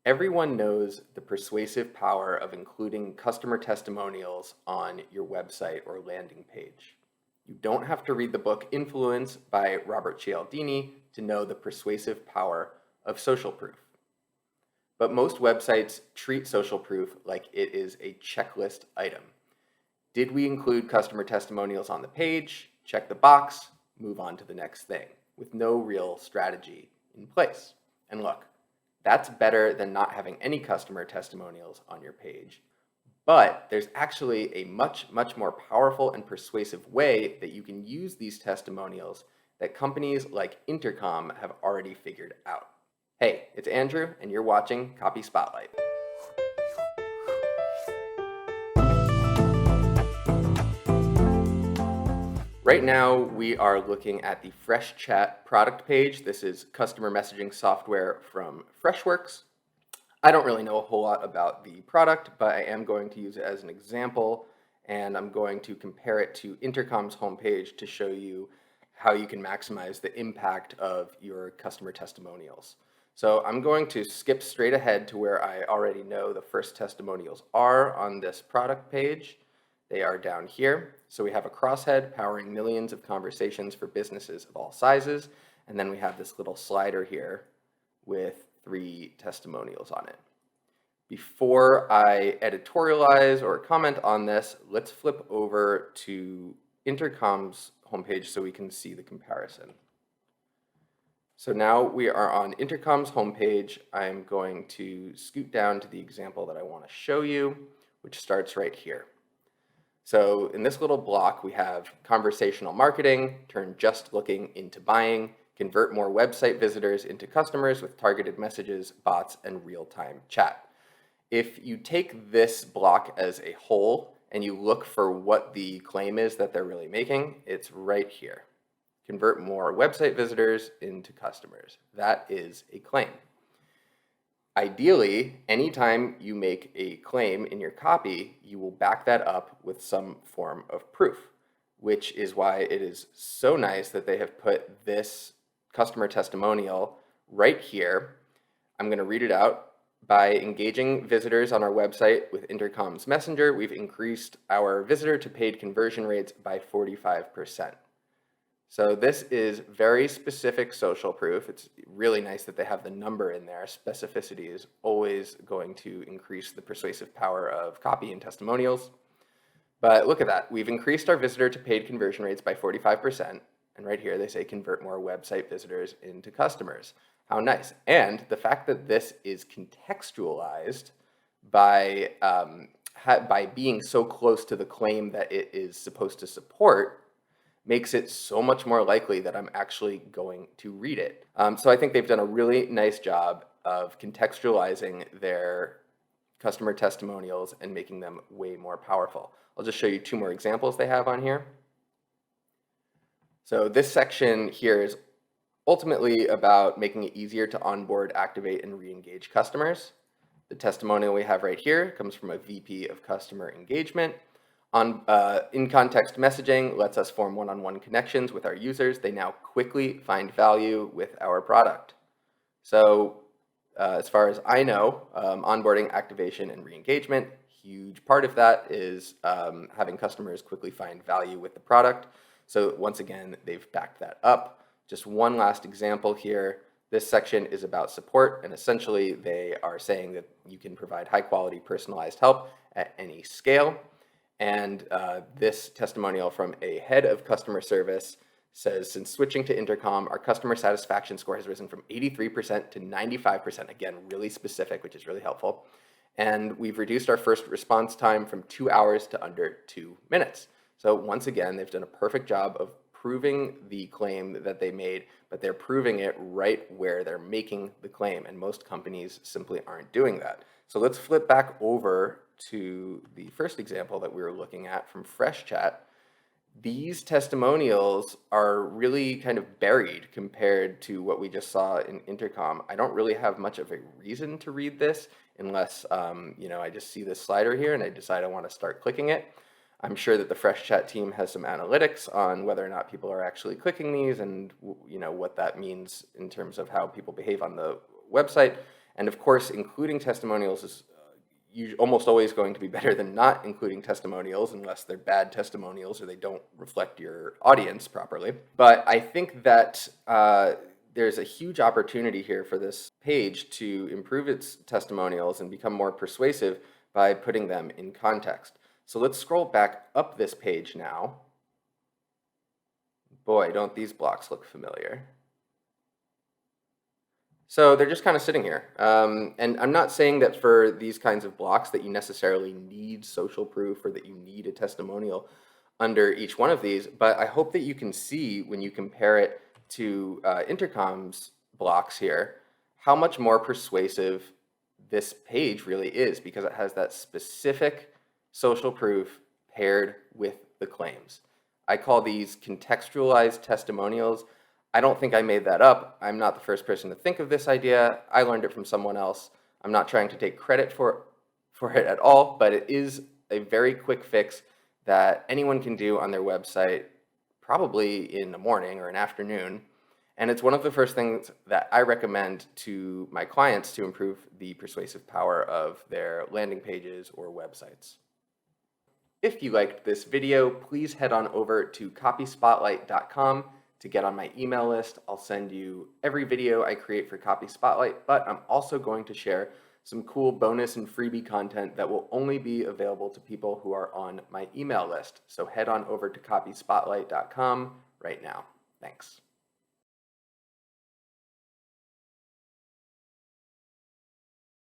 Everyone knows the persuasive power of including customer testimonials on your website or landing page. You don't have to read the book Influence by Robert Cialdini to know the persuasive power of social proof. But most websites treat social proof like it is a checklist item. Did we include customer testimonials on the page? Check the box, move on to the next thing, with no real strategy in place. And look, that's better than not having any customer testimonials on your page. But there's actually a much more powerful and persuasive way that you can use these testimonials that companies like Intercom have already figured out. Hey, it's Andrew, and you're watching Copy Spotlight. Right now, we are looking at the FreshChat product page. This is customer messaging software from Freshworks. I don't really know a whole lot about the product, but I am going to use it as an example, and I'm going to compare it to Intercom's homepage to show you how you can maximize the impact of your customer testimonials. So I'm going to skip straight ahead to where I already know the first testimonials are on this product page. They are down here. So we have a crosshead powering millions of conversations for businesses of all sizes. And then we have this little slider here with 3 testimonials on it. Before I editorialize or comment on this, let's flip over to Intercom's homepage so we can see the comparison. So now we are on Intercom's homepage. I'm going to scoot down to the example that I want to show you, which starts right here. So in this little block, we have conversational marketing, turn just looking into buying, convert more website visitors into customers with targeted messages, bots, and real-time chat. If you take this block as a whole and you look for what the claim is that they're really making, it's right here. Convert more website visitors into customers. That is a claim. Ideally, anytime you make a claim in your copy, you will back that up with some form of proof, which is why it is so nice that they have put this customer testimonial right here. I'm going to read it out. By engaging visitors on our website with Intercom's Messenger, we've increased our visitor to paid conversion rates by 45%. So this is very specific social proof. It's really nice that they have the number in there. Specificity is always going to increase the persuasive power of copy and testimonials. But look at that. We've increased our visitor to paid conversion rates by 45%. And right here they say convert more website visitors into customers. How nice. And the fact that this is contextualized by being so close to the claim that it is supposed to support makes it so much more likely that I'm actually going to read it. So I think they've done a really nice job of contextualizing their customer testimonials and making them way more powerful. I'll just show you 2 more examples they have on here. So this section here is ultimately about making it easier to onboard, activate, and re-engage customers. The testimonial we have right here comes from a VP of Customer Engagement. In-context messaging lets us form one-on-one connections with our users. They now quickly find value with our product. So as far as I know, onboarding, activation, and re-engagement, huge part of that is having customers quickly find value with the product. So once again, they've backed that up. Just one last example here. This section is about support, and essentially they are saying that you can provide high-quality personalized help at any scale. And this testimonial from a head of customer service says, since switching to Intercom, our customer satisfaction score has risen from 83% to 95%. Again, really specific, which is really helpful. And we've reduced our first response time from 2 hours to under 2 minutes. So once again, they've done a perfect job of proving the claim that they made, but they're proving it right where they're making the claim. And most companies simply aren't doing that. So let's flip back over to the first example that we were looking at from FreshChat. These testimonials are really kind of buried compared to what we just saw in Intercom. I don't really have much of a reason to read this unless I just see this slider here and I decide I want to start clicking it. I'm sure that the FreshChat team has some analytics on whether or not people are actually clicking these and what that means in terms of how people behave on the website. And of course, including testimonials is almost always going to be better than not including testimonials, unless they're bad testimonials or they don't reflect your audience properly. But I think that there's a huge opportunity here for this page to improve its testimonials and become more persuasive by putting them in context. So let's scroll back up this page now. Boy, don't these blocks look familiar. So they're just kind of sitting here. And I'm not saying that for these kinds of blocks that you necessarily need social proof or that you need a testimonial under each one of these, but I hope that you can see when you compare it to Intercom's blocks here, how much more persuasive this page really is, because it has that specific social proof paired with the claims. I call these contextualized testimonials. I don't think I made that up. I'm not the first person to think of this idea. I learned it from someone else. I'm not trying to take credit for it at all, but it is a very quick fix that anyone can do on their website, probably in the morning or an afternoon. And it's one of the first things that I recommend to my clients to improve the persuasive power of their landing pages or websites. If you liked this video, please head on over to copyspotlight.com to get on my email list. I'll send you every video I create for Copy Spotlight, but I'm also going to share some cool bonus and freebie content that will only be available to people who are on my email list. So head on over to copyspotlight.com right now. Thanks.